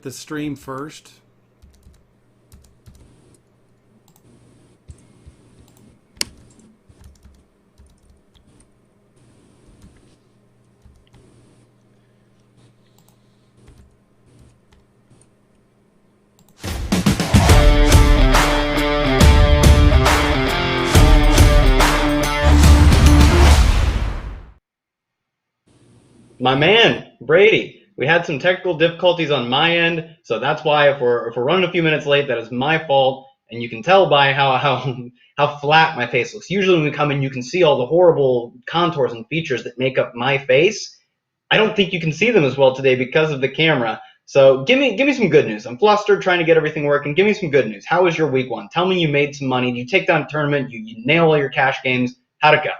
the stream first. My man, Brady, we had some technical difficulties on my end, so that's why if we're running a few minutes late, that is my fault. And you can tell by how flat my face looks. Usually when we come in, you can see all the horrible contours and features that make up my face. I don't think you can see them as well today because of the camera. So give me some good news. I'm flustered trying to get everything working. Give me some good news. How was your week one? Tell me you made some money. You take down a tournament. You nail all your cash games. How'd it go?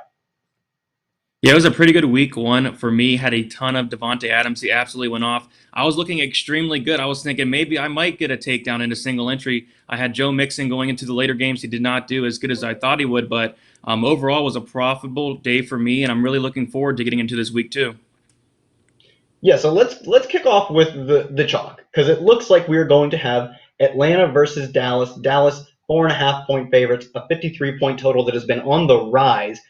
Yeah, it was a pretty good week one for me. Had a ton of Devontae Adams. He absolutely went off. I was looking extremely good. I was thinking maybe I might get a takedown into single entry. I had Joe Mixon going into the later games. He did not do as good as I thought he would, but overall it was a profitable day for me, and I'm really looking forward to getting into this week too. Yeah, so let's kick off with the chalk, because it looks like we're going to have Atlanta versus Dallas. Dallas 4.5-point favorites, a 53-point total that has been on the rise.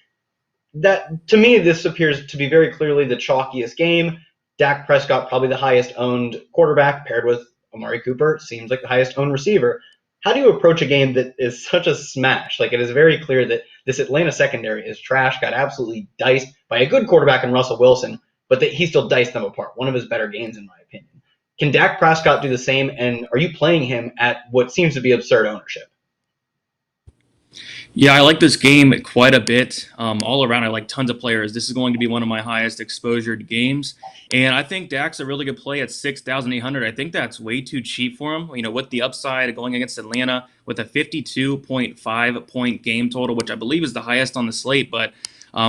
That to me, this appears to be very clearly the chalkiest game. Dak Prescott, probably the highest owned quarterback, paired with Amari Cooper, seems like the highest owned receiver. How do you approach a game that is such a smash? Like, it is very clear that this Atlanta secondary is trash, got absolutely diced by a good quarterback in Russell Wilson, but that he still diced them apart. One of his better games, in my opinion. Can Dak Prescott do the same, and are you playing him at what seems to be absurd ownership? Yeah, I like this game quite a bit. All around, I like tons of players. This is going to be one of my highest exposure games. And I think Dak's a really good play at 6,800. I think that's way too cheap for him. You know, with the upside going against Atlanta with a 52.5-point game total, which I believe is the highest on the slate. But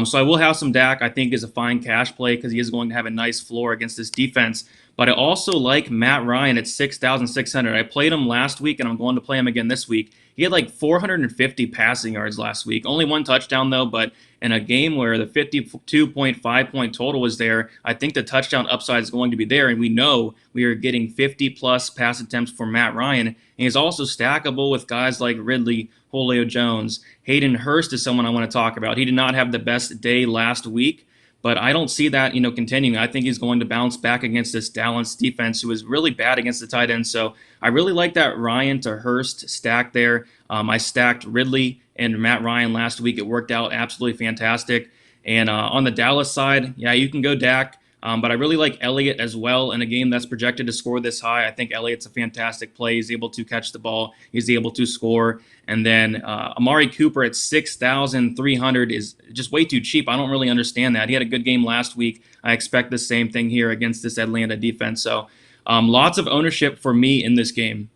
so I will have some Dak. I think is a fine cash play because he is going to have a nice floor against this defense. But I also like Matt Ryan at 6,600. I played him last week, and I'm going to play him again this week. He had like 450 passing yards last week. Only one touchdown, though, but in a game where the 52.5-point total was there, I think the touchdown upside is going to be there, and we know we are getting 50-plus pass attempts for Matt Ryan. And he's also stackable with guys like Ridley, Julio Jones. Hayden Hurst is someone I want to talk about. He did not have the best day last week, but I don't see that, continuing. I think he's going to bounce back against this Dallas defense, who is really bad against the tight end. So I really like that Ryan to Hurst stack there. I stacked Ridley and Matt Ryan last week. It worked out absolutely fantastic. And on the Dallas side, yeah, you can go Dak. But I really like Elliott as well in a game that's projected to score this high. I think Elliott's a fantastic play. He's able to catch the ball. He's able to score. And then Amari Cooper at 6,300 is just way too cheap. I don't really understand that. He had a good game last week. I expect the same thing here against this Atlanta defense. So lots of ownership for me in this game.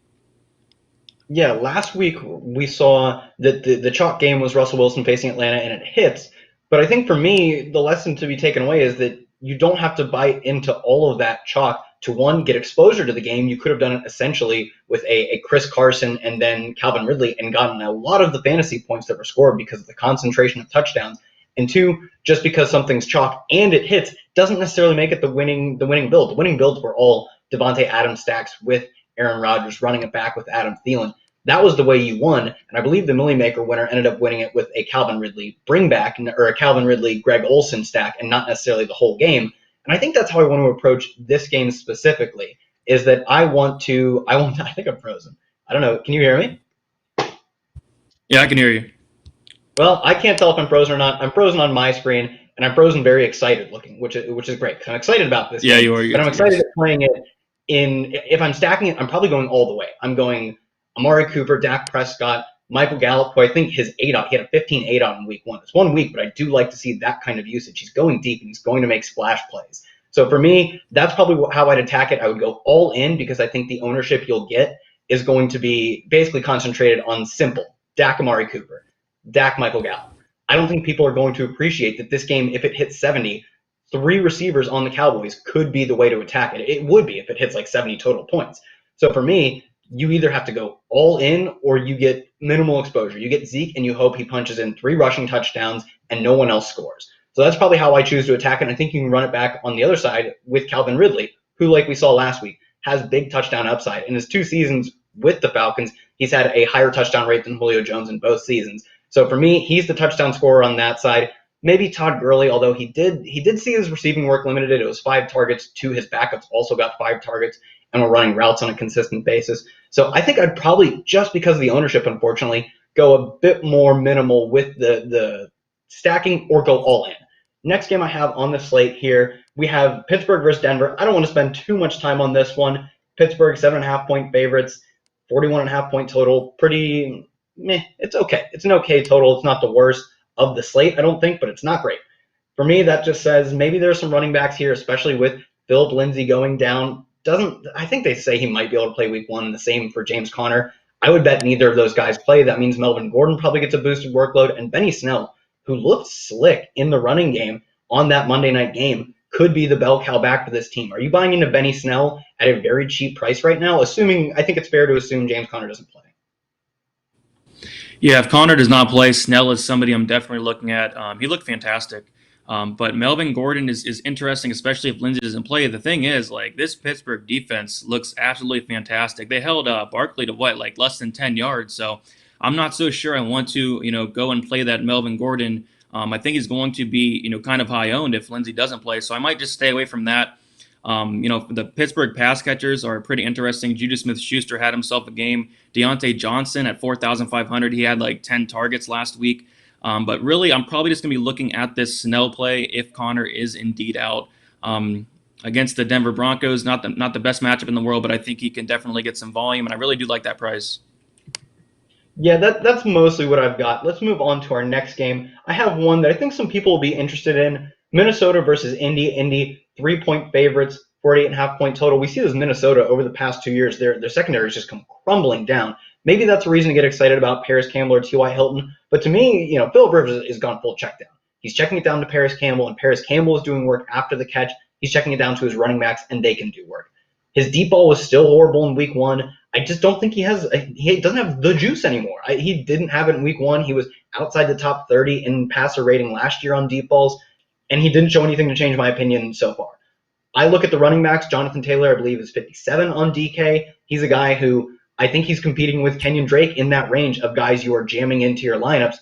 Yeah, last week we saw that the chalk game was Russell Wilson facing Atlanta, and it hits. But I think for me, the lesson to be taken away is that you don't have to bite into all of that chalk to, one, get exposure to the game. You could have done it essentially with a Chris Carson and then Calvin Ridley and gotten a lot of the fantasy points that were scored because of the concentration of touchdowns. And two, just because something's chalk and it hits doesn't necessarily make it the winning build. The winning builds were all Devontae Adams stacks with Aaron Rodgers running it back with Adam Thielen. That was the way you won, and I believe the Millie Maker winner ended up winning it with a Calvin Ridley bringback, or a Calvin Ridley Greg Olsen stack, and not necessarily the whole game. And I think that's how I want to approach this game specifically, is that I think I'm frozen. I don't know. Can you hear me? Yeah, I can hear you. Well, I can't tell if I'm frozen or not. I'm frozen on my screen, and I'm frozen very excited looking, which is great, because I'm excited about this game. You are. But I'm excited at playing it if I'm stacking it, I'm probably going all the way. I'm going Amari Cooper, Dak Prescott, Michael Gallup, who I think his ADOT, he had a 15 ADOT in week one. It's 1 week, but I do like to see that kind of usage. He's going deep, and he's going to make splash plays. So for me, that's probably how I'd attack it. I would go all in because I think the ownership you'll get is going to be basically concentrated on simple Dak Amari Cooper, Dak Michael Gallup. I don't think people are going to appreciate that this game, if it hits 70, 3 receivers on the Cowboys could be the way to attack it. It would be if it hits like 70 total points. So for me, you either have to go all in or you get minimal exposure. You get Zeke and you hope he punches in 3 rushing touchdowns and no one else scores. So that's probably how I choose to attack it. And I think you can run it back on the other side with Calvin Ridley, who, like we saw last week, has big touchdown upside. In his 2 seasons with the Falcons, he's had a higher touchdown rate than Julio Jones in both seasons. So for me, he's the touchdown scorer on that side. Maybe Todd Gurley, although he did see his receiving work limited. It was 5 targets. 2 his backups also got 5 targets and were running routes on a consistent basis. So I think I'd probably, just because of the ownership, unfortunately, go a bit more minimal with the stacking or go all in. Next game I have on the slate here, we have Pittsburgh versus Denver. I don't want to spend too much time on this one. Pittsburgh, 7.5-point favorites, 41.5-point total. Pretty meh. It's okay. It's an okay total. It's not the worst of the slate, I don't think, but it's not great. For me, that just says maybe there's some running backs here, especially with Philip Lindsay going down. I think they say he might be able to play week 1, and the same for James Conner. I would bet neither of those guys play. That means Melvin Gordon probably gets a boosted workload, and Benny Snell, who looked slick in the running game on that Monday night game, could be the bell cow back for this team. Are you buying into Benny Snell at a very cheap price right now? I think it's fair to assume James Conner doesn't play. Yeah, if Conner does not play, Snell is somebody I'm definitely looking at. He looked fantastic. But Melvin Gordon is interesting, especially if Lindsay doesn't play. The thing is, this Pittsburgh defense looks absolutely fantastic. They held Barkley to less than 10 yards. So I'm not so sure I want to, go and play that Melvin Gordon. I think he's going to be, kind of high owned if Lindsay doesn't play. So I might just stay away from that. The Pittsburgh pass catchers are pretty interesting. Juju Smith-Schuster had himself a game. Deontay Johnson at 4,500. He had 10 targets last week. But really, I'm probably just going to be looking at this Snell play if Conner is indeed out against the Denver Broncos. Not the best matchup in the world, but I think he can definitely get some volume, and I really do like that price. Yeah, that's mostly what I've got. Let's move on to our next game. I have one that I think some people will be interested in. Minnesota versus Indy. Indy, 3-point favorites, 48.5-point total. We see this Minnesota over the past 2 years. Their secondary has just come crumbling down. Maybe that's a reason to get excited about Paris Campbell or T.Y. Hilton. But to me, Philip Rivers is gone full check down. He's checking it down to Paris Campbell, and Paris Campbell is doing work after the catch. He's checking it down to his running backs, and they can do work. His deep ball was still horrible in week 1. I just don't think he doesn't have the juice anymore. He didn't have it in week 1. He was outside the top 30 in passer rating last year on deep balls, and he didn't show anything to change my opinion so far. I look at the running backs. Jonathan Taylor, I believe, is 57 on DK. He's a guy who I think he's competing with Kenyon Drake in that range of guys you are jamming into your lineups.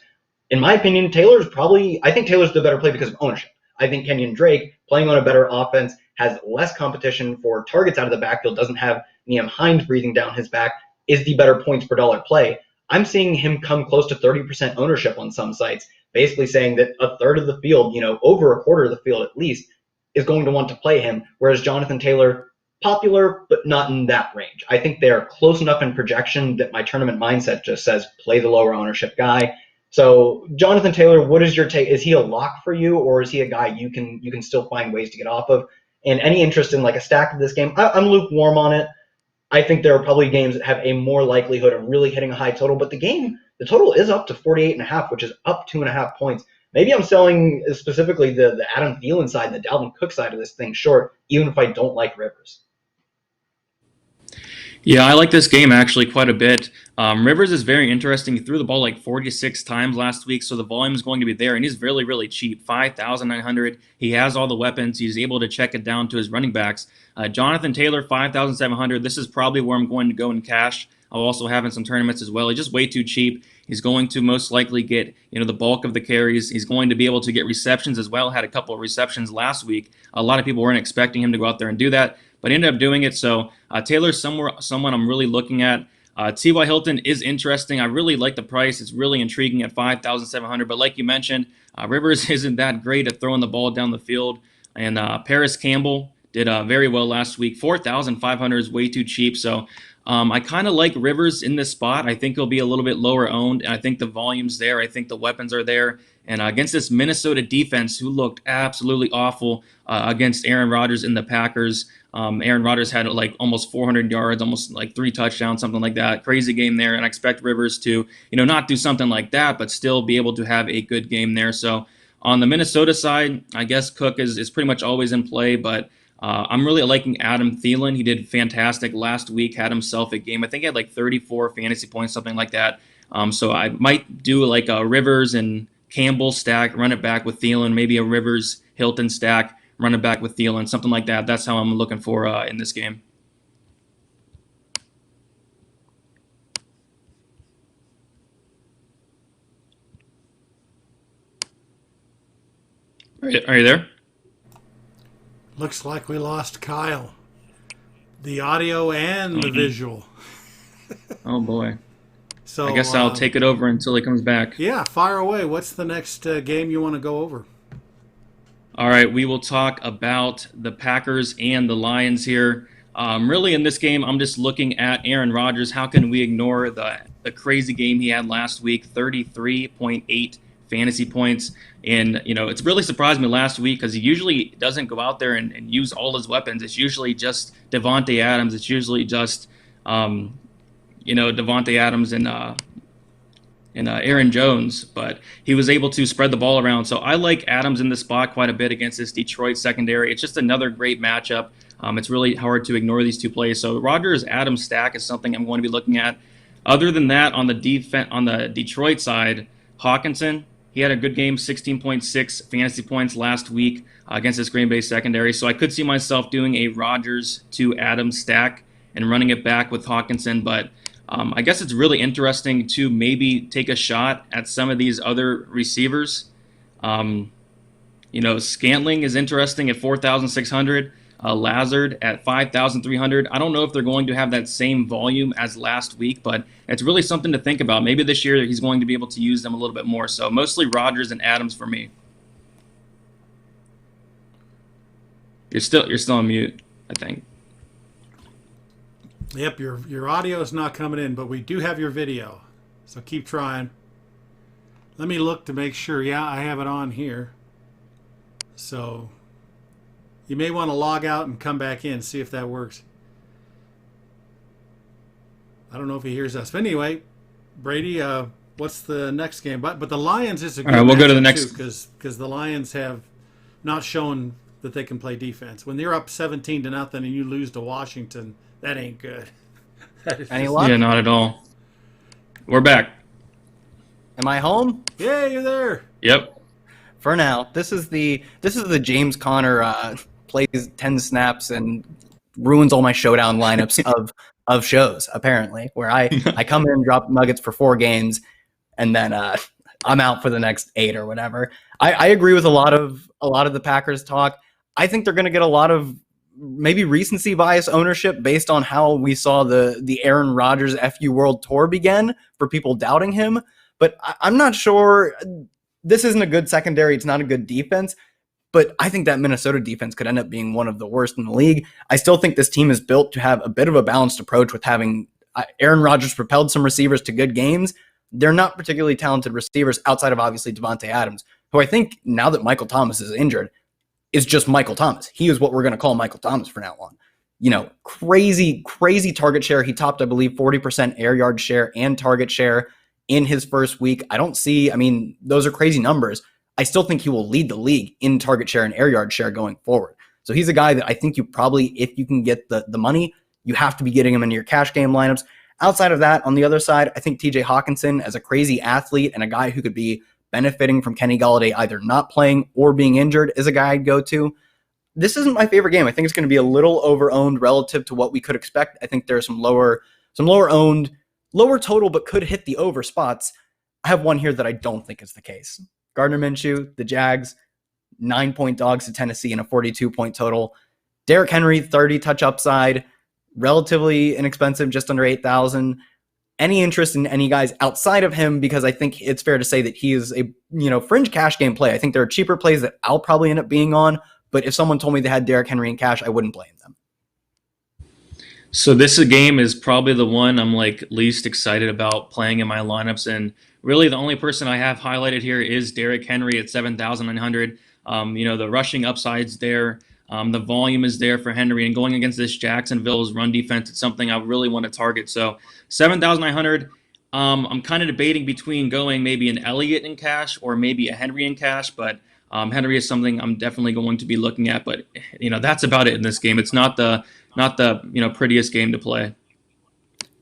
In my opinion, I think Taylor's the better play because of ownership. I think Kenyon Drake, playing on a better offense, has less competition for targets out of the backfield, doesn't have Nyheim Hines breathing down his back, is the better points per dollar play. I'm seeing him come close to 30% ownership on some sites, basically saying that a third of the field, over a quarter of the field at least, is going to want to play him, whereas Jonathan Taylor, popular, but not in that range. I think they are close enough in projection that my tournament mindset just says play the lower ownership guy. So Jonathan Taylor, what is your take? Is he a lock for you, or is he a guy you can still find ways to get off of? And any interest in a stack of this game? I'm lukewarm on it. I think there are probably games that have a more likelihood of really hitting a high total, but the total is up to 48.5, which is up 2.5 points. Maybe I'm selling specifically the Adam Thielen side and the Dalvin Cook side of this thing short, even if I don't like Rivers. Yeah, I like this game actually quite a bit. Rivers is very interesting. He threw the ball 46 times last week, so the volume is going to be there, and he's really, really cheap, 5,900. He has all the weapons. He's able to check it down to his running backs. Jonathan Taylor, 5,700. This is probably where I'm going to go in cash. I'll also have in some tournaments as well. He's just way too cheap. He's going to most likely get the bulk of the carries. He's going to be able to get receptions as well. Had a couple of receptions last week. A lot of people weren't expecting him to go out there and do that, but ended up doing it. So Taylor's someone I'm really looking at. T.Y. Hilton is interesting. I really like the price. It's really intriguing at 5,700. But like you mentioned, Rivers isn't that great at throwing the ball down the field. And Paris Campbell did very well last week. 4,500 is way too cheap. So I kind of like Rivers in this spot. I think he'll be a little bit lower owned. And I think the volume's there. I think the weapons are there. And against this Minnesota defense, who looked absolutely awful against Aaron Rodgers and the Packers. Aaron Rodgers had almost 400 yards, almost 3 touchdowns, something like that. Crazy game there. And I expect Rivers to, not do something like that, but still be able to have a good game there. So on the Minnesota side, I guess Cook is pretty much always in play, but I'm really liking Adam Thielen. He did fantastic last week, had himself a game. I think he had 34 fantasy points, something like that. So I might do a Rivers and Campbell stack, run it back with Thielen, maybe a Rivers Hilton stack, run it back with Thielen, something like that. That's how I'm looking for in this game. Are you there? Looks like we lost Kyle. The audio and the visual. Oh boy. So I guess I'll take it over until he comes back. Yeah, fire away. What's the next game you want to go over? All right, we will talk about the Packers and the Lions here. Really, in this game, I'm just looking at Aaron Rodgers. How can we ignore the crazy game he had last week? 33.8 fantasy points. And, it's really surprised me last week because he usually doesn't go out there and use all his weapons. It's usually just Davante Adams. It's usually just, Davante Adams and Aaron Jones. But he was able to spread the ball around. So I like Adams in the spot quite a bit against this Detroit secondary. It's just another great matchup. It's really hard to ignore these two plays. So Rodgers-Adams stack is something I'm going to be looking at. Other than that, on the Detroit side, Hawkinson, he had a good game, 16.6 fantasy points last week against this Green Bay secondary. So I could see myself doing a Rodgers to Adams stack and running it back with Hawkinson. But I guess it's really interesting to maybe take a shot at some of these other receivers. Scantling is interesting at 4,600. Lazard at 5,300. I don't know if they're going to have that same volume as last week, but it's really something to think about. Maybe this year he's going to be able to use them a little bit more. So mostly Rodgers and Adams for me. You're still on mute, I think. Yep, your audio is not coming in, but we do have your video. So keep trying. Let me look to make sure. Yeah, I have it on here. So you may want to log out and come back in, see if that works. I don't know if he hears us. But anyway, Brady, what's the next game? But the Lions is a good All right, we'll go to the next because the Lions have not shown that they can play defense. When they're up 17-0 and you lose to Washington, that ain't good. Any luck? Yeah, not at all. We're back. Am I home? Yeah, you're there. Yep. For now, this is the James Conner plays 10 snaps and ruins all my showdown lineups of shows, apparently, where I come in and drop nuggets for 4 games and then I'm out for the next 8 or whatever. I agree with a lot of the Packers talk. I think they're going to get a lot of maybe recency bias ownership based on how we saw the Aaron Rodgers FU World Tour begin for people doubting him. But I'm not sure. This isn't a good secondary. It's not a good defense. But I think that Minnesota defense could end up being one of the worst in the league. I still think this team is built to have a bit of a balanced approach with having Aaron Rodgers propelled some receivers to good games. They're not particularly talented receivers outside of obviously Davante Adams, who I think now that Michael Thomas is injured is just Michael Thomas. He is what we're going to call Michael Thomas from now on. Crazy target share. He topped, I believe, 40% air yard share and target share in his first week. Those are crazy numbers. I still think he will lead the league in target share and air yard share going forward. So he's a guy that I think you probably, if you can get the money, you have to be getting him into your cash game lineups. Outside of that, on the other side, I think TJ Hawkinson as a crazy athlete and a guy who could be benefiting from Kenny Golladay either not playing or being injured is a guy I'd go to. This isn't my favorite game. I think it's going to be a little over-owned relative to what we could expect. I think there's some lower owned, lower total, but could hit the over spots. I have one here that I don't think is the case. Gardner Minshew, the Jags, 9-point dogs to Tennessee and a 42-point total. Derrick Henry, 30 touch upside, relatively inexpensive, just under 8,000. Any interest in any guys outside of him? Because I think it's fair to say that he is a fringe cash game play. I think there are cheaper plays that I'll probably end up being on, but if someone told me they had Derrick Henry in cash, I wouldn't blame them. So this game is probably the one I'm least excited about playing in my lineups, and really the only person I have highlighted here is Derrick Henry at 7,900. The rushing upside's there. The volume is there for Henry, and going against this Jacksonville's run defense, it's something I really want to target. So 7,900. I'm kind of debating between going maybe an Elliott in cash or maybe a Henry in cash, but Henry is something I'm definitely going to be looking at. But that's about it in this game. It's not the prettiest game to play.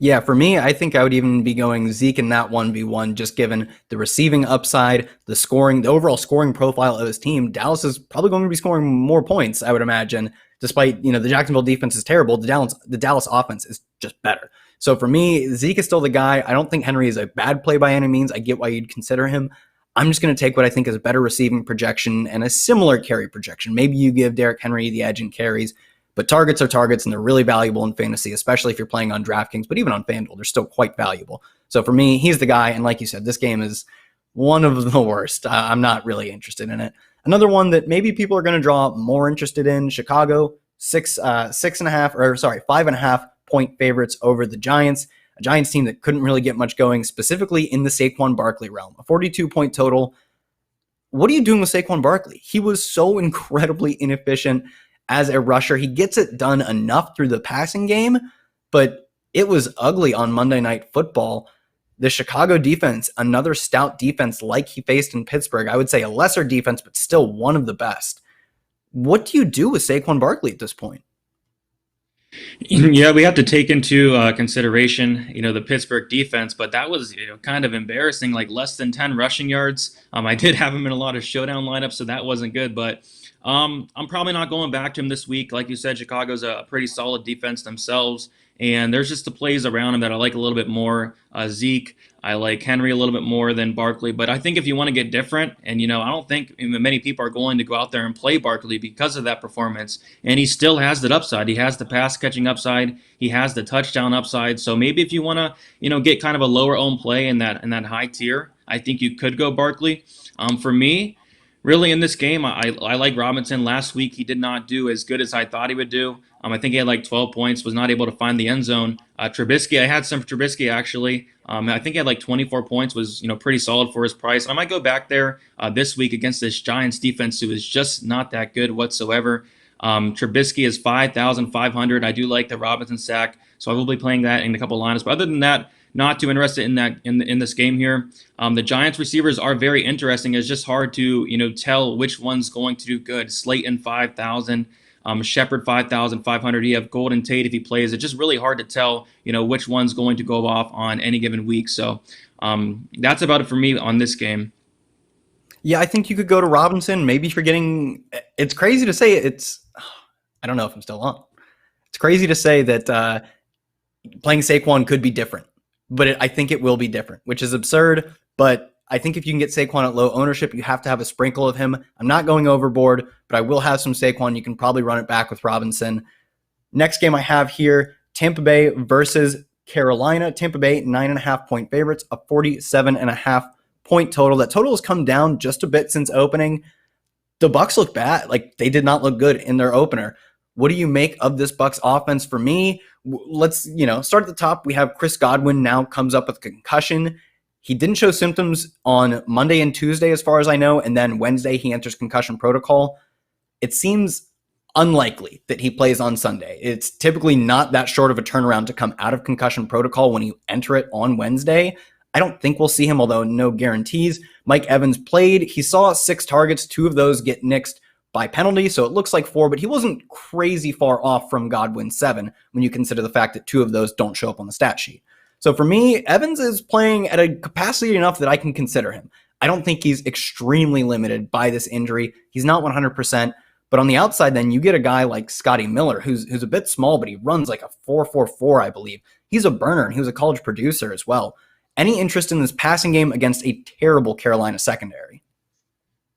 Yeah, for me, I think I would even be going Zeke in that 1v1, just given the receiving upside, the scoring, the overall scoring profile of his team. Dallas is probably going to be scoring more points, I would imagine, despite, the Jacksonville defense is terrible. The Dallas offense is just better. So for me, Zeke is still the guy. I don't think Henry is a bad play by any means. I get why you'd consider him. I'm just going to take what I think is a better receiving projection and a similar carry projection. Maybe you give Derrick Henry the edge in carries, but targets are targets, and they're really valuable in fantasy, especially if you're playing on DraftKings, but even on FanDuel, they're still quite valuable. So for me, he's the guy, and like you said, this game is one of the worst. I'm not really interested in it. Another one that maybe people are going to draw more interested in, Chicago, 5.5 point favorites over the Giants, a Giants team that couldn't really get much going, specifically in the Saquon Barkley realm. A 42-point total. What are you doing with Saquon Barkley? He was so incredibly inefficient as a rusher. He gets it done enough through the passing game, but it was ugly on Monday Night Football. The Chicago defense, another stout defense like he faced in Pittsburgh. I would say a lesser defense, but still one of the best. What do you do with Saquon Barkley at this point? Yeah, we have to take into consideration, the Pittsburgh defense, but that was, kind of embarrassing, like less than 10 rushing yards. I did have him in a lot of showdown lineups, so that wasn't good, but I'm probably not going back to him this week. Like you said, Chicago's a pretty solid defense themselves, and there's just the plays around him that I like a little bit more. Zeke, I like Henry a little bit more than Barkley, but I think if you want to get different, and I don't think many people are going to go out there and play Barkley because of that performance, and he still has that upside. He has the pass catching upside, he has the touchdown upside. So maybe if you want to, get kind of a lower owned play in that high tier, I think you could go Barkley. For me, really in this game, I like Robinson. Last week, he did not do as good as I thought he would do. I think he had like 12 points, was not able to find the end zone. Trubisky, I had some Trubisky actually. I think he had like 24 points, was pretty solid for his price. I might go back there this week against this Giants defense who is just not that good whatsoever. Trubisky is 5,500. I do like the Robinson sack, so I will be playing that in a couple lineups. But other than that, not too interested in that in this game here. The Giants receivers are very interesting. It's just hard to tell which one's going to do good. Slayton 5,000, Shepard 5,500. You have Golden Tate if he plays. It's just really hard to tell which one's going to go off on any given week. So that's about it for me on this game. Yeah, I think you could go to Robinson. Maybe forgetting. It's crazy to say I don't know if I'm still on. It's crazy to say that playing Saquon could be different. But I think it will be different, which is absurd. But I think if you can get Saquon at low ownership, you have to have a sprinkle of him. I'm not going overboard, but I will have some Saquon. You can probably run it back with Robinson. Next game I have here, Tampa Bay versus Carolina. Tampa Bay, 9.5 point favorites, a 47.5 point total. That total has come down just a bit since opening. The Bucs look bad. Like, they did not look good in their opener. What do you make of this Bucs offense? For me, let's start at the top. We have Chris Godwin now comes up with concussion. He didn't show symptoms on Monday and Tuesday, as far as I know, and then Wednesday he enters concussion protocol. It seems unlikely that he plays on Sunday. It's typically not that short of a turnaround to come out of concussion protocol when you enter it on Wednesday. I don't think we'll see him, although no guarantees. Mike Evans played. He saw 6 targets, 2 of those get nixed by penalty, so it looks like 4, but he wasn't crazy far off from Godwin's 7 when you consider the fact that 2 of those don't show up on the stat sheet. So for me, Evans is playing at a capacity enough that I can consider him. I don't think he's extremely limited by this injury. He's not 100%, but on the outside then you get a guy like Scotty Miller, who's a bit small, but he runs like a 4.44, I believe. He's a burner, and he was a college producer as well. Any interest in this passing game against a terrible Carolina secondary?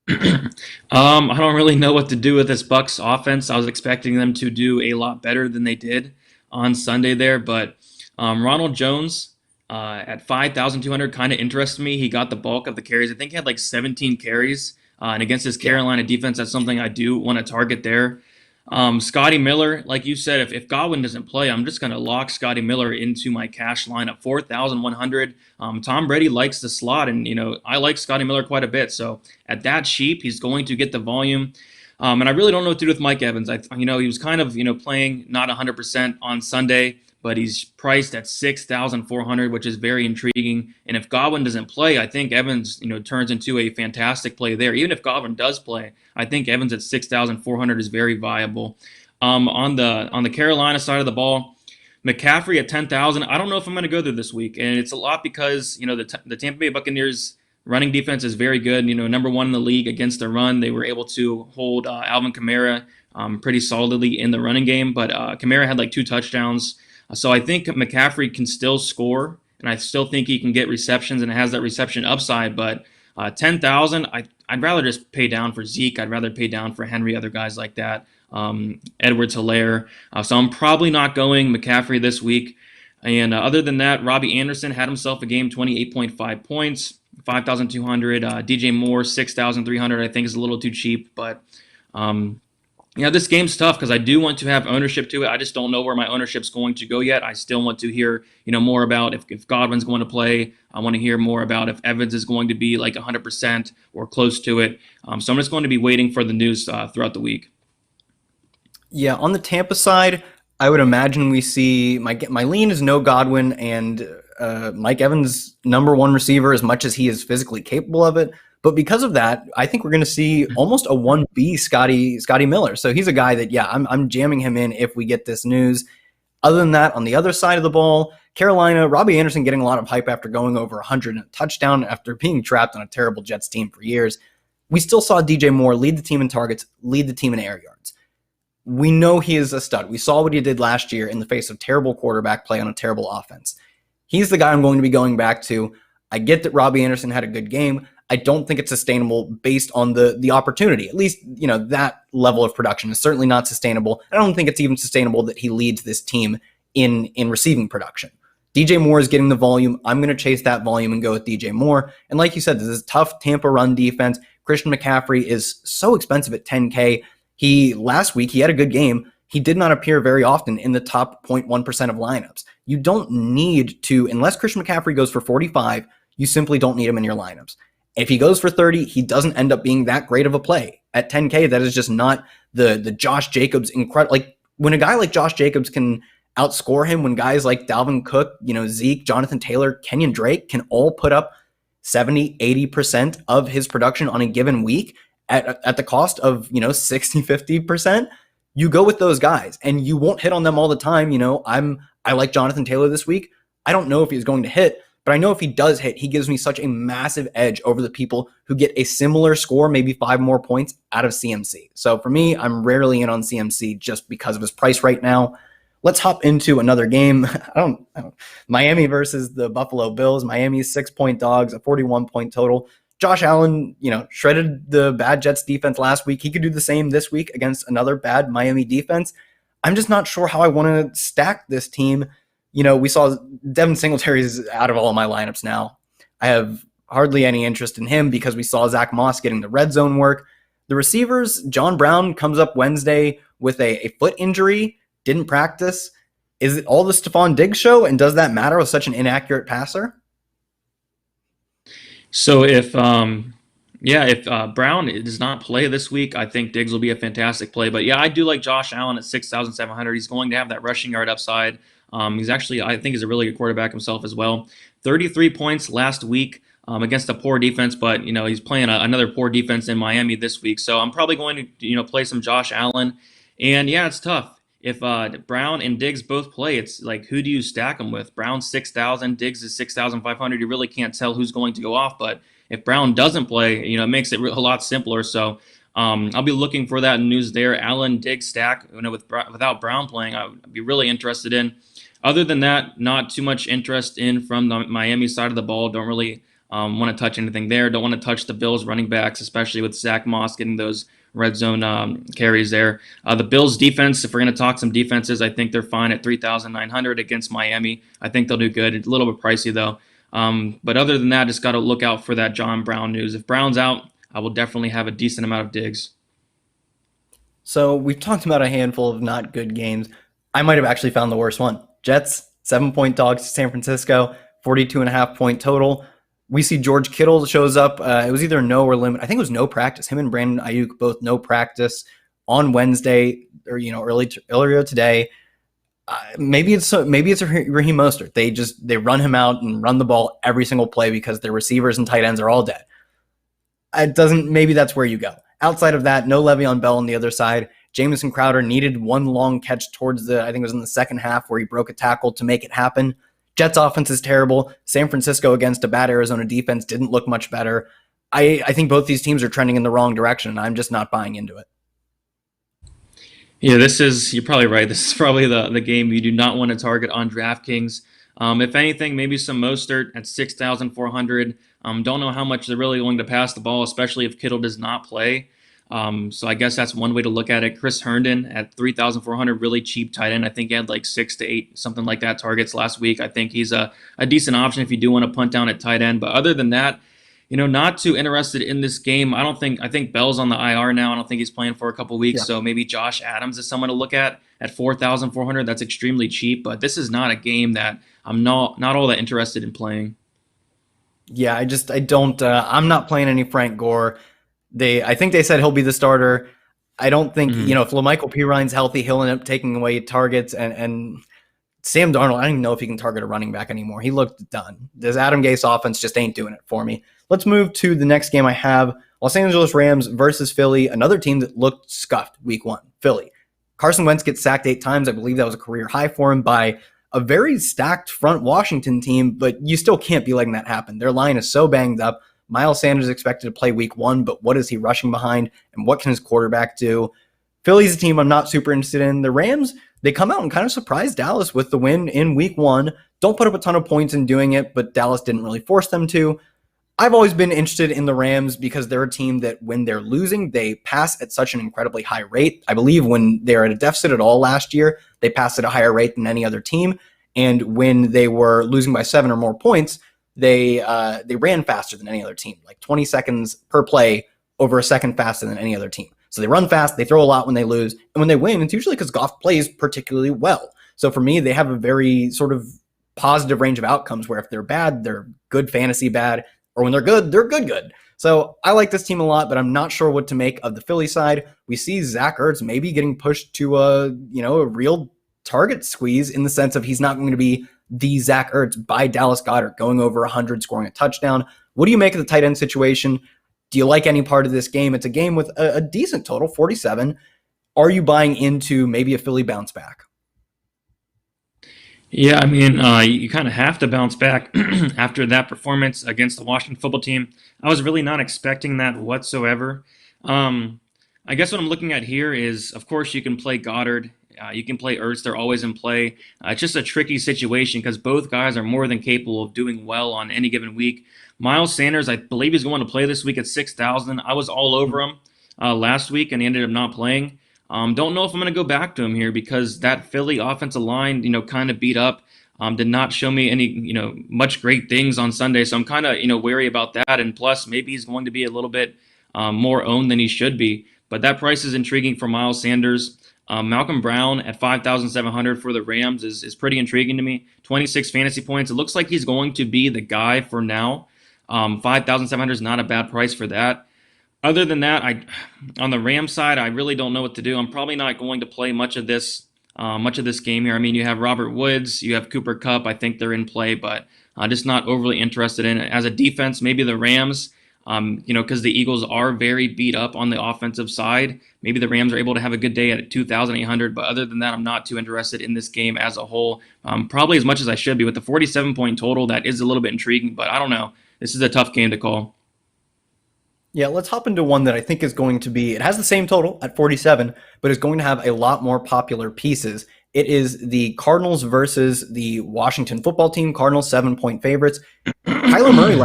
I don't really know what to do with this Bucs offense. I was expecting them to do a lot better than they did on Sunday there, but Ronald Jones at 5,200 kind of interests me. He got the bulk of the carries. I think he had like 17 carries, and against this Carolina defense, that's something I do want to target there. Scotty Miller, like you said, if Godwin doesn't play, I'm just going to lock Scotty Miller into my cash lineup, 4,100. Tom Brady likes the slot, and I like Scotty Miller quite a bit. So at that cheap, he's going to get the volume. And I really don't know what to do with Mike Evans. He was kind of playing not 100% on Sunday, but he's priced at 6,400, which is very intriguing. And if Godwin doesn't play, I think Evans turns into a fantastic play there. Even if Godwin does play, I think Evans at 6,400 is very viable. On the Carolina side of the ball, McCaffrey at 10,000. I don't know if I'm going to go there this week, and it's a lot because the Tampa Bay Buccaneers running defense is very good. Number 1 in the league against the run. They were able to hold Alvin Kamara pretty solidly in the running game, but Kamara had like 2 touchdowns. So I think McCaffrey can still score, and I still think he can get receptions and has that reception upside, but 10,000, I'd rather just pay down for Zeke. I'd rather pay down for Henry, other guys like that. Edwards-Helaire. So I'm probably not going McCaffrey this week. And other than that, Robbie Anderson had himself a game, 28.5 points, 5,200. DJ Moore, 6,300, I think is a little too cheap. But, this game's tough because I do want to have ownership to it. I just don't know where my ownership's going to go yet. I still want to hear, more about if Godwin's going to play. I want to hear more about if Evans is going to be like 100% or close to it. So I'm just going to be waiting for the news throughout the week. Yeah, on the Tampa side, I would imagine we see my lean is no Godwin and Mike Evans, number one receiver, as much as he is physically capable of it. But because of that, I think we're going to see almost a 1B Scotty Miller. So he's a guy that, I'm jamming him in if we get this news. Other than that, on the other side of the ball, Carolina, Robbie Anderson getting a lot of hype after going over 100 and a touchdown after being trapped on a terrible Jets team for years. We still saw DJ Moore lead the team in targets, lead the team in air yards. We know he is a stud. We saw what he did last year in the face of terrible quarterback play on a terrible offense. He's the guy I'm going to be going back to. I get that Robbie Anderson had a good game. I don't think it's sustainable based on the opportunity. At least, that level of production is certainly not sustainable. I don't think it's even sustainable that he leads this team in receiving production. DJ Moore is getting the volume. I'm going to chase that volume and go with DJ Moore. And like you said, this is a tough Tampa run defense. Christian McCaffrey is so expensive at $10K. Last week, he had a good game. He did not appear very often in the top 0.1% of lineups. You don't need to, unless Christian McCaffrey goes for 45, you simply don't need him in your lineups. If he goes for 30, he doesn't end up being that great of a play. At 10K, that is just not the Josh Jacobs incredible. Like when a guy like Josh Jacobs can outscore him, when guys like Dalvin Cook, Zeke, Jonathan Taylor, Kenyon Drake can all put up 70, 80% of his production on a given week at the cost of, 60, 50%, you go with those guys and you won't hit on them all the time. I like Jonathan Taylor this week. I don't know if he's going to hit, but I know if he does hit, he gives me such a massive edge over the people who get a similar score, maybe 5 more points out of CMC. So for me, I'm rarely in on CMC just because of his price right now. Let's hop into another game. Miami versus the Buffalo Bills. Miami's 6-point dogs, a 41-point total. Josh Allen, shredded the bad Jets defense last week. He could do the same this week against another bad Miami defense. I'm just not sure how I want to stack this team. We saw Devin Singletary's out of all of my lineups now. I have hardly any interest in him because we saw Zach Moss getting the red zone work. The receivers, John Brown comes up Wednesday with a foot injury, didn't practice. Is it all the Stephon Diggs show, and does that matter with such an inaccurate passer? So if Brown does not play this week, I think Diggs will be a fantastic play. But I do like Josh Allen at 6,700. He's going to have that rushing yard upside. He's actually, I think, he's a really good quarterback himself as well. 33 points last week against a poor defense, but he's playing another poor defense in Miami this week. So I'm probably going to play some Josh Allen. And it's tough. If Brown and Diggs both play, it's like, who do you stack them with? Brown's 6,000, Diggs is 6,500. You really can't tell who's going to go off. But if Brown doesn't play, it makes it a lot simpler. So I'll be looking for that news there. Allen, Diggs stack, without Brown playing, I would be really interested in. Other than that, not too much interest in from the Miami side of the ball. Don't really want to touch anything there. Don't want to touch the Bills running backs, especially with Zach Moss getting those red zone carries there. The Bills defense, if we're going to talk some defenses, I think they're fine at 3,900 against Miami. I think they'll do good. It's a little bit pricey though. But other than that, just got to look out for that John Brown news. If Brown's out, I will definitely have a decent amount of Diggs. So we've talked about a handful of not good games. I might have actually found the worst one. Jets, 7-point dogs to San Francisco, 42.5-point total. We see George Kittle shows up. It was either no or limit. I think it was no practice. Him and Brandon Ayuk both no practice on Wednesday or earlier today. Maybe it's a Raheem Mostert. They run him out and run the ball every single play because their receivers and tight ends are all dead. Maybe that's where you go. Outside of that, no Le'Veon Bell on the other side. Jamison Crowder needed one long catch towards I think it was in the second half where he broke a tackle to make it happen. Jets offense is terrible. San Francisco against a bad Arizona defense didn't look much better. I think both these teams are trending in the wrong direction, and I'm just not buying into it. Yeah, you're probably right. This is probably the game you do not want to target on DraftKings. If anything, maybe some Mostert at 6,400. Don't know how much they're really going to pass the ball, especially if Kittle does not play. So I guess that's one way to look at it. Chris Herndon at 3,400, really cheap tight end. I think he had like 6 to 8, something like that, targets last week. I think he's a decent option if you do want to punt down at tight end. But other than that, not too interested in this game. I think Bell's on the IR now. I don't think he's playing for a couple weeks. Yeah. So maybe Josh Adams is someone to look at 4,400. That's extremely cheap, but this is not a game that I'm not all that interested in playing. Yeah, I'm not playing any Frank Gore. I think they said he'll be the starter. I don't think, if LaMichael Pirines healthy, he'll end up taking away targets, and Sam Darnold, I don't even know if he can target a running back anymore. He looked done. This Adam Gase offense just ain't doing it for me. Let's move to the next game I have. Los Angeles Rams versus Philly, another team that looked scuffed week 1, Philly. Carson Wentz gets sacked 8 times. I believe that was a career high for him by a very stacked front Washington team, but you still can't be letting that happen. Their line is so banged up. Miles Sanders is expected to play week 1, but what is he rushing behind, and what can his quarterback do? Philly's a team I'm not super interested in. The Rams, they come out and kind of surprised Dallas with the win in week 1. Don't put up a ton of points in doing it, but Dallas didn't really force them to. I've always been interested in the Rams because they're a team that when they're losing, they pass at such an incredibly high rate. I believe when they're at a deficit at all last year, they passed at a higher rate than any other team. And when they were losing by 7 or more points, they ran faster than any other team, like 20 seconds per play over a second faster than any other team. So they run fast, they throw a lot when they lose, and when they win, it's usually because Goff plays particularly well. So for me, they have a very sort of positive range of outcomes where if they're bad, they're good fantasy bad, or when they're good. So I like this team a lot, but I'm not sure what to make of the Philly side. We see Zach Ertz maybe getting pushed to a real target squeeze in the sense of he's not going to be the Zach Ertz by Dallas Goedert going over 100, scoring a touchdown. What do you make of the tight end situation? Do you like any part of this game? It's a game with a decent total, 47. Are you buying into maybe a Philly bounce back? Yeah, I mean, you kind of have to bounce back after that performance against the Washington football team. I was really not expecting that whatsoever. I guess what I'm looking at here is, of course, you can play Goddard. You can play Ertz. They're always in play. It's just a tricky situation because both guys are more than capable of doing well on any given week. Miles Sanders, I believe he's going to play this week at 6,000. I was all over him last week, and he ended up not playing. Don't know if I'm going to go back to him here because that Philly offensive line, kind of beat up. Did not show me any, much great things on Sunday. So I'm kind of, wary about that. And plus, maybe he's going to be a little bit more owned than he should be. But that price is intriguing for Miles Sanders. Malcolm Brown at 5,700 for the Rams is pretty intriguing to me. 26 fantasy points. It looks like he's going to be the guy for now. 5,700 is not a bad price for that. Other than that, on the Rams side, I really don't know what to do. I'm probably not going to play much of this game here. I mean, you have Robert Woods, you have Cooper Kupp. I think they're in play, but just not overly interested in it. As a defense, maybe the Rams, because the Eagles are very beat up on the offensive side. Maybe the Rams are able to have a good day at 2,800, but other than that, I'm not too interested in this game as a whole. Probably as much as I should be. With the 47-point total, that is a little bit intriguing, but I don't know. This is a tough game to call. Yeah, let's hop into one that I think is going to be, it has the same total at 47, but is going to have a lot more popular pieces. It is the Cardinals versus the Washington football team. Cardinals 7-point favorites. Kylo Murray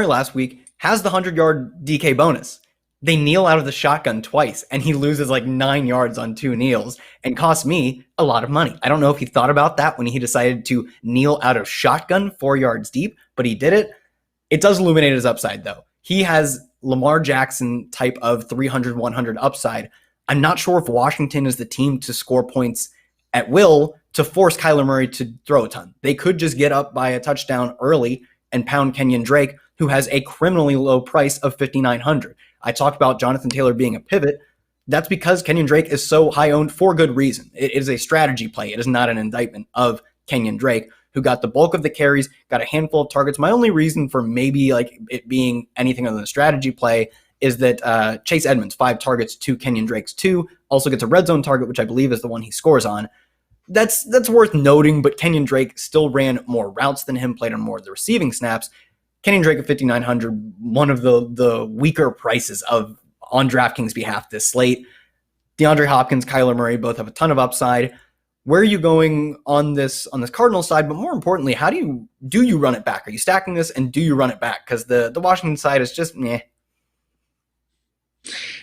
last week has the 100-yard DK bonus. They kneel out of the shotgun twice, and he loses like 9 yards on 2 kneels and costs me a lot of money. I don't know if he thought about that when he decided to kneel out of shotgun 4 yards deep, but he did it. It does illuminate his upside, though. He has Lamar Jackson type of 300, 100 upside. I'm not sure if Washington is the team to score points at will to force Kylo Murray to throw a ton. They could just get up by a touchdown early and pound Kenyon Drake, who has a criminally low price of $5,900. I talked about Jonathan Taylor being a pivot. That's because Kenyon Drake is so high owned for good reason. It is a strategy play. It is not an indictment of Kenyon Drake, who got the bulk of the carries, got a handful of targets. My only reason for maybe like it being anything other than a strategy play is that Chase Edmonds, 5 targets to Kenyon Drake's 2, also gets a red zone target, which I believe is the one he scores on. That's worth noting, but Kenyon Drake still ran more routes than him, played on more of the receiving snaps. Kenyon Drake at 5,900, one of the weaker prices on DraftKings' behalf this slate. DeAndre Hopkins, Kyler Murray both have a ton of upside. Where are you going on this Cardinals side? But more importantly, how do you run it back? Are you stacking this, and do you run it back? Because the Washington side is just meh.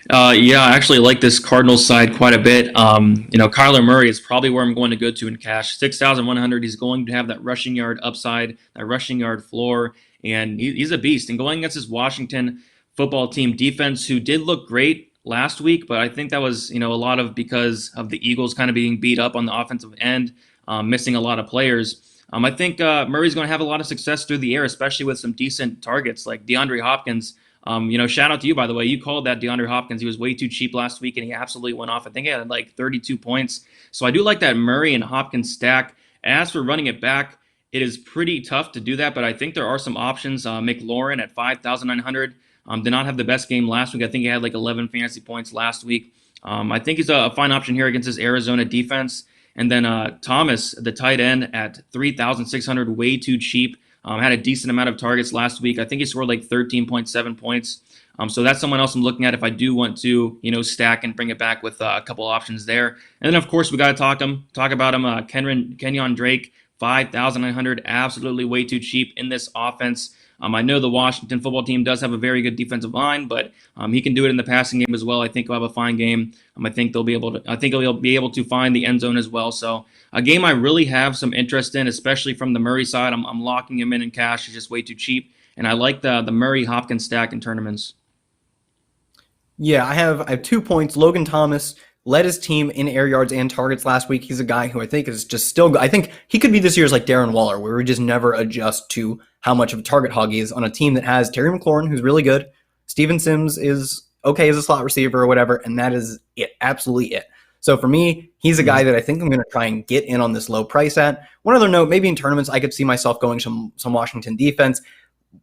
Yeah, I actually like this Cardinals side quite a bit. Kylo Murray is probably where I'm going to go to in cash. 6,100. He's going to have that rushing yard upside, that rushing yard floor, and he's a beast. And going against this Washington football team defense, who did look great last week, but I think that was a lot of because of the Eagles kind of being beat up on the offensive end, missing a lot of players. I think Murray's going to have a lot of success through the air, especially with some decent targets like DeAndre Hopkins. Shout out to you, by the way. You called that DeAndre Hopkins. He was way too cheap last week, and he absolutely went off. I think he had like 32 points. So I do like that Murray and Hopkins stack. As for running it back, it is pretty tough to do that, but I think there are some options. McLaurin at 5,900 did not have the best game last week. I think he had like 11 fantasy points last week. I think he's a fine option here against this Arizona defense. And then Thomas, the tight end, at 3,600, way too cheap. Had a decent amount of targets last week. I think he scored like 13.7 points. So that's someone else I'm looking at if I do want to, stack and bring it back with a couple options there. And then, of course, we got to talk about him. Kenyon Drake, 5,900, absolutely way too cheap in this offense. I know the Washington football team does have a very good defensive line, but he can do it in the passing game as well. I think he'll have a fine game. I think he'll be able to find the end zone as well. So a game I really have some interest in, especially from the Murray side. I'm locking him in cash. He's just way too cheap, and I like the Murray Hopkins stack in tournaments. Yeah, I have 2 points. Logan Thomas led his team in air yards and targets last week. He's a guy who I think is just still. I think he could be this year's like Darren Waller, where we just never adjust to how much of a target hog he is on a team that has Terry McLaurin, who's really good. Steven Sims is okay as a slot receiver or whatever, and that is it. Absolutely it. So for me, he's a guy that I think I'm going to try and get in on this low price at. One other note, maybe in tournaments, I could see myself going some Washington defense.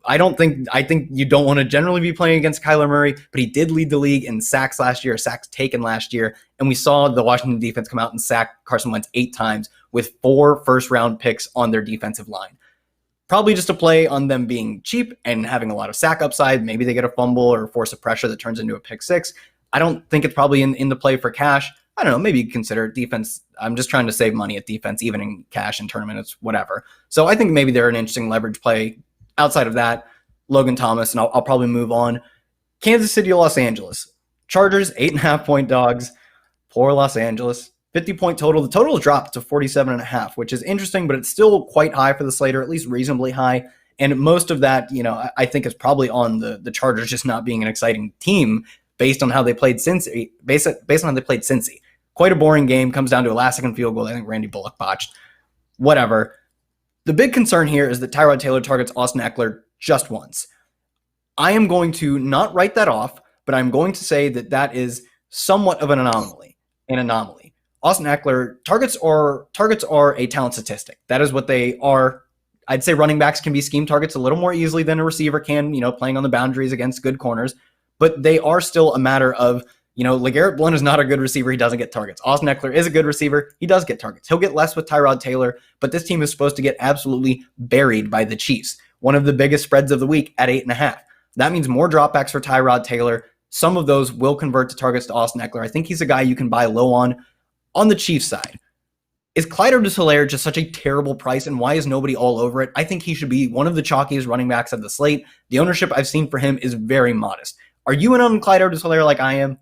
I think you don't want to generally be playing against Kylo Murray, but he did lead the league in sacks last year, sacks taken last year. And we saw the Washington defense come out and sack Carson Wentz 8 times with 4 first-round picks on their defensive line. Probably just a play on them being cheap and having a lot of sack upside. Maybe they get a fumble or force of pressure that turns into a pick 6. I don't think it's probably in the play for cash. I don't know, maybe consider defense. I'm just trying to save money at defense, even in cash and tournaments, whatever. So I think maybe they're an interesting leverage play. Outside of that, Logan Thomas, and I'll probably move on. Kansas City, Los Angeles. Chargers, 8.5-point dogs. Poor Los Angeles. 50-point total. The total dropped to 47.5, which is interesting, but it's still quite high for the slate, or at least reasonably high. And most of that, I think is probably on the Chargers just not being an exciting team based on how they played Cincy. Based on how they played Cincy. Quite a boring game. Comes down to a last-second field goal. I think Randy Bullock botched. Whatever. The big concern here is that Tyrod Taylor targets Austin Eckler just once. I am going to not write that off, but I'm going to say that is somewhat of an anomaly. Austin Eckler, targets are a talent statistic. That is what they are. I'd say running backs can be scheme targets a little more easily than a receiver can, playing on the boundaries against good corners, but they are still a matter of, LeGarrette Blount is not a good receiver. He doesn't get targets. Austin Eckler is a good receiver. He does get targets. He'll get less with Tyrod Taylor, but this team is supposed to get absolutely buried by the Chiefs. One of the biggest spreads of the week at 8.5. That means more dropbacks for Tyrod Taylor. Some of those will convert to targets to Austin Eckler. I think he's a guy you can buy low on. On the Chiefs side, is Clyde Edwards-Helaire just such a terrible price, and why is nobody all over it? I think he should be one of the chalkiest running backs of the slate. The ownership I've seen for him is very modest. Are you in on Clyde Edwards-Helaire like I am?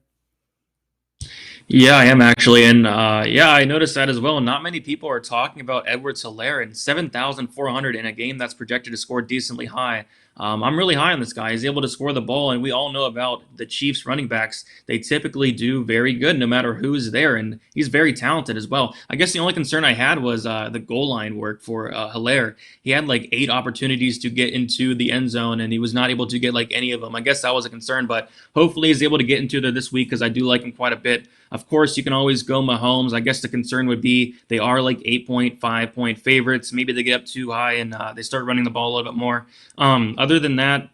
Yeah, I am actually. And I noticed that as well. Not many people are talking about Edwards-Helaire and 7,400 in a game that's projected to score decently high. I'm really high on this guy. He's able to score the ball, and we all know about the Chiefs running backs. They typically do very good no matter who's there, and he's very talented as well. I guess the only concern I had was the goal line work for Helaire. He had like 8 opportunities to get into the end zone, and he was not able to get like any of them. I guess that was a concern, but hopefully he's able to get into there this week because I do like him quite a bit. Of course, you can always go Mahomes. I guess the concern would be they are like 8.5-point favorites. Maybe they get up too high and they start running the ball a little bit more. Other than that,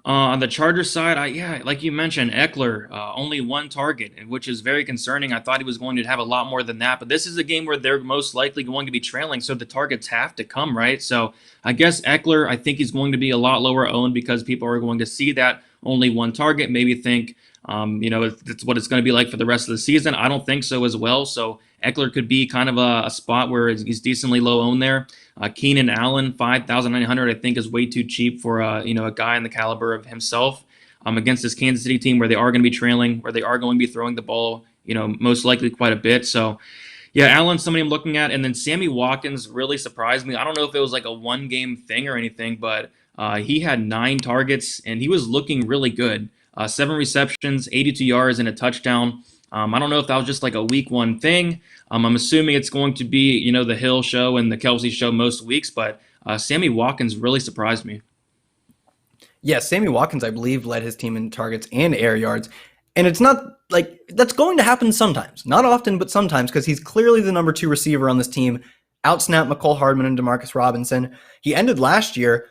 on the Chargers side, like you mentioned, Eckler, only 1 target, which is very concerning. I thought he was going to have a lot more than that, but this is a game where they're most likely going to be trailing, so the targets have to come, right? So I guess Eckler, I think he's going to be a lot lower owned because people are going to see that only 1 target, maybe think, it's what it's going to be like for the rest of the season. I don't think so as well. So Eckler could be kind of a spot where he's decently low owned there. Keenan Allen, 5,900, I think is way too cheap for a guy in the caliber of himself. Against this Kansas City team where they are going to be trailing, where they are going to be throwing the ball, most likely quite a bit. So, yeah, Allen's somebody I'm looking at. And then Sammy Watkins really surprised me. I don't know if it was like a one-game thing or anything, but he had 9 targets, and he was looking really good. 7 receptions, 82 yards, and a touchdown. I don't know if that was just like a week 1 thing. I'm assuming it's going to be, the Hill show and the Kelsey show most weeks, but Sammy Watkins really surprised me. Yeah, Sammy Watkins, I believe, led his team in targets and air yards. And it's not like that's going to happen sometimes. Not often, but sometimes, because he's clearly the number 2 receiver on this team. Outsnapped McCole Hardman and Demarcus Robinson. He ended last year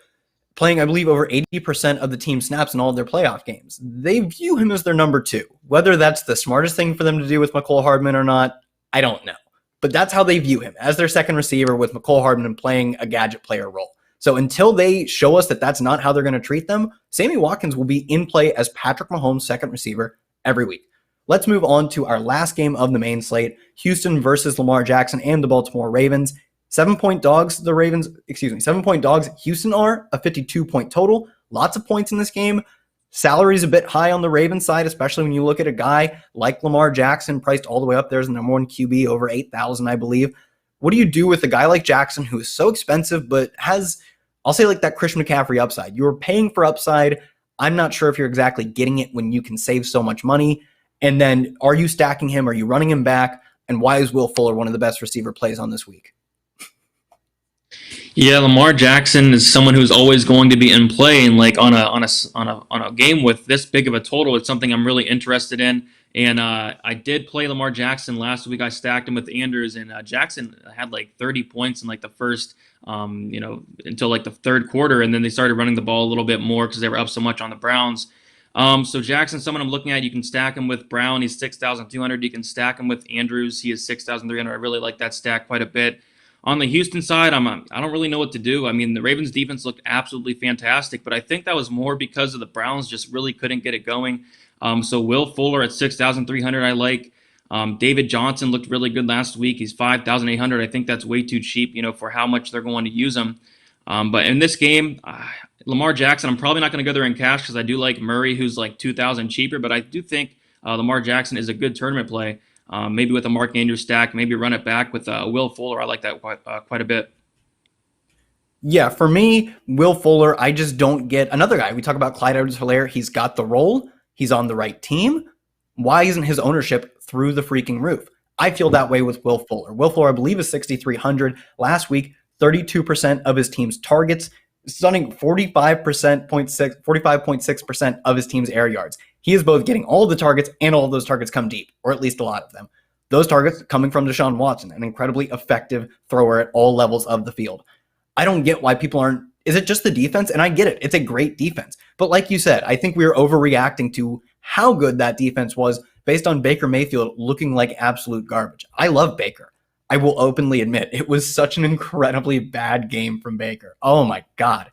playing, I believe, over 80% of the team snaps in all of their playoff games. They view him as their number 2. Whether that's the smartest thing for them to do with McCole Hardman or not, I don't know. But that's how they view him, as their second receiver with McCole Hardman playing a gadget player role. So until they show us that that's not how they're going to treat them, Sammy Watkins will be in play as Patrick Mahomes' second receiver every week. Let's move on to our last game of the main slate, Houston versus Lamar Jackson and the Baltimore Ravens. 7-point dogs, 7-point dogs, Houston are a 52-point total. Lots of points in this game. Salary's a bit high on the Ravens side, especially when you look at a guy like Lamar Jackson, priced all the way up there as the number 1 QB, over 8,000, I believe. What do you do with a guy like Jackson who is so expensive but has, I'll say, like that Christian McCaffrey upside? You're paying for upside. I'm not sure if you're exactly getting it when you can save so much money. And then are you stacking him? Are you running him back? And why is Will Fuller one of the best receiver plays on this week? Yeah, Lamar Jackson is someone who's always going to be in play, and like on a game with this big of a total, it's something I'm really interested in. And I did play Lamar Jackson last week. I stacked him with Andrews, and Jackson had like 30 points in like the first, until like the third quarter, and then they started running the ball a little bit more because they were up so much on the Browns. So Jackson's someone I'm looking at. You can stack him with Brown. He's 6,200. You can stack him with Andrews. He is 6,300. I really like that stack quite a bit. On the Houston side, I don't really know what to do. I mean, the Ravens defense looked absolutely fantastic, but I think that was more because of the Browns just really couldn't get it going. So Will Fuller at 6,300 I like. David Johnson looked really good last week. He's 5,800. I think that's way too cheap, for how much they're going to use him. But in this game, Lamar Jackson, I'm probably not going to go there in cash because I do like Murray, who's like 2,000 cheaper, but I do think Lamar Jackson is a good tournament play. Maybe with a Mark Andrews stack, maybe run it back with Will Fuller. I like that quite a bit. Yeah, for me, Will Fuller, I just don't get another guy. We talk about Clyde Edwards-Helaire. He's got the role. He's on the right team. Why isn't his ownership through the freaking roof? I feel that way with Will Fuller. Will Fuller, I believe, is 6,300. Last week, 32% of his team's targets, stunning 45.6% of his team's air yards. He is both getting all the targets, and all of those targets come deep, or at least a lot of them. Those targets coming from Deshaun Watson, an incredibly effective thrower at all levels of the field. I don't get why people aren't. Is it just the defense? And I get it. It's a great defense. But like you said, I think we are overreacting to how good that defense was based on Baker Mayfield looking like absolute garbage. I love Baker. I will openly admit it was such an incredibly bad game from Baker. Oh my God.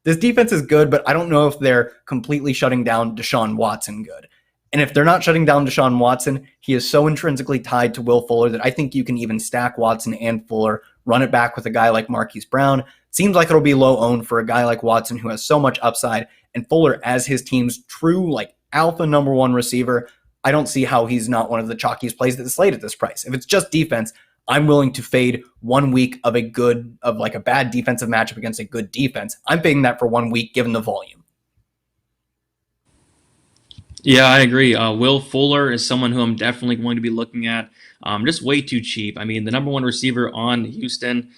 This defense is good, but I don't know if they're completely shutting down Deshaun Watson good. And if they're not shutting down Deshaun Watson, he is so intrinsically tied to Will Fuller that I think you can even stack Watson and Fuller, run it back with a guy like Marquise Brown. Seems like it'll be low owned for a guy like Watson who has so much upside, and Fuller as his team's true like alpha number 1 receiver. I don't see how he's not one of the chalkiest plays that's slated at this price. If it's just defense, I'm willing to fade 1 week of a bad defensive matchup against a good defense. I'm fading that for 1 week given the volume. Yeah, I agree. Will Fuller is someone who I'm definitely going to be looking at. Just way too cheap. I mean, the number 1 receiver on Houston.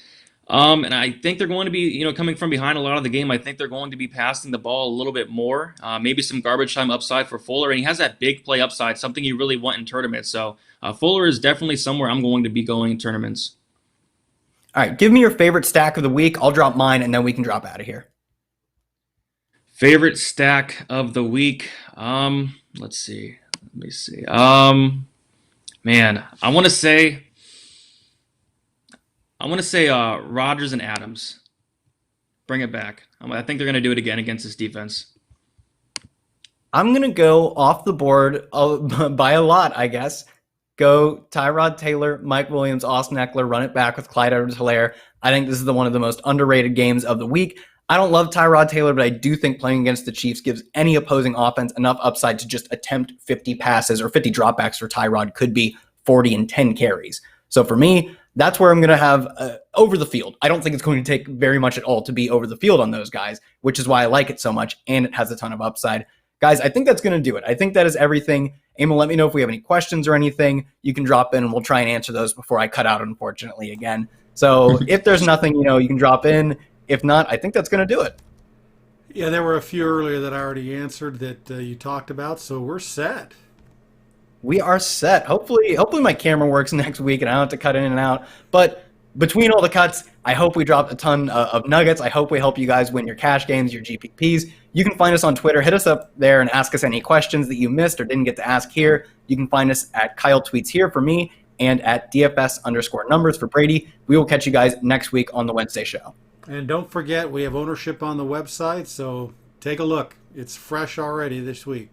And I think they're going to be, coming from behind a lot of the game. I think they're going to be passing the ball a little bit more. Maybe some garbage time upside for Fuller. And he has that big play upside, something you really want in tournaments. So Fuller is definitely somewhere I'm going to be going in tournaments. All right, give me your favorite stack of the week. I'll drop mine, and then we can drop out of here. Favorite stack of the week. Let's see. Let me see. Man, I want to say Rodgers and Adams. Bring it back. I think they're going to do it again against this defense. I'm going to go off the board by a lot, I guess. go Tyrod Taylor, Mike Williams, Austin Eckler, run it back with Clyde Edwards-Helaire. I think this is one of the most underrated games of the week. I don't love Tyrod Taylor, but I do think playing against the Chiefs gives any opposing offense enough upside to just attempt 50 passes, or 50 dropbacks for Tyrod could be 40 and 10 carries. So for me, that's where I'm going to have over the field. I don't think it's going to take very much at all to be over the field on those guys, which is why I like it so much, and it has a ton of upside. Guys, I think that's going to do it. I think that is everything. Emil, let me know if we have any questions or anything. You can drop in, and we'll try and answer those before I cut out, unfortunately, again. So if there's nothing, you can drop in. If not, I think that's going to do it. Yeah, there were a few earlier that I already answered that you talked about, so we're set. We are set. Hopefully my camera works next week and I don't have to cut in and out. But between all the cuts, I hope we dropped a ton of nuggets. I hope we help you guys win your cash games, your GPPs. You can find us on Twitter. Hit us up there and ask us any questions that you missed or didn't get to ask here. You can find us at Kyle Tweets here for me and at DFS_numbers for Brady. We will catch you guys next week on the Wednesday show. And don't forget, we have ownership on the website, so take a look. It's fresh already this week.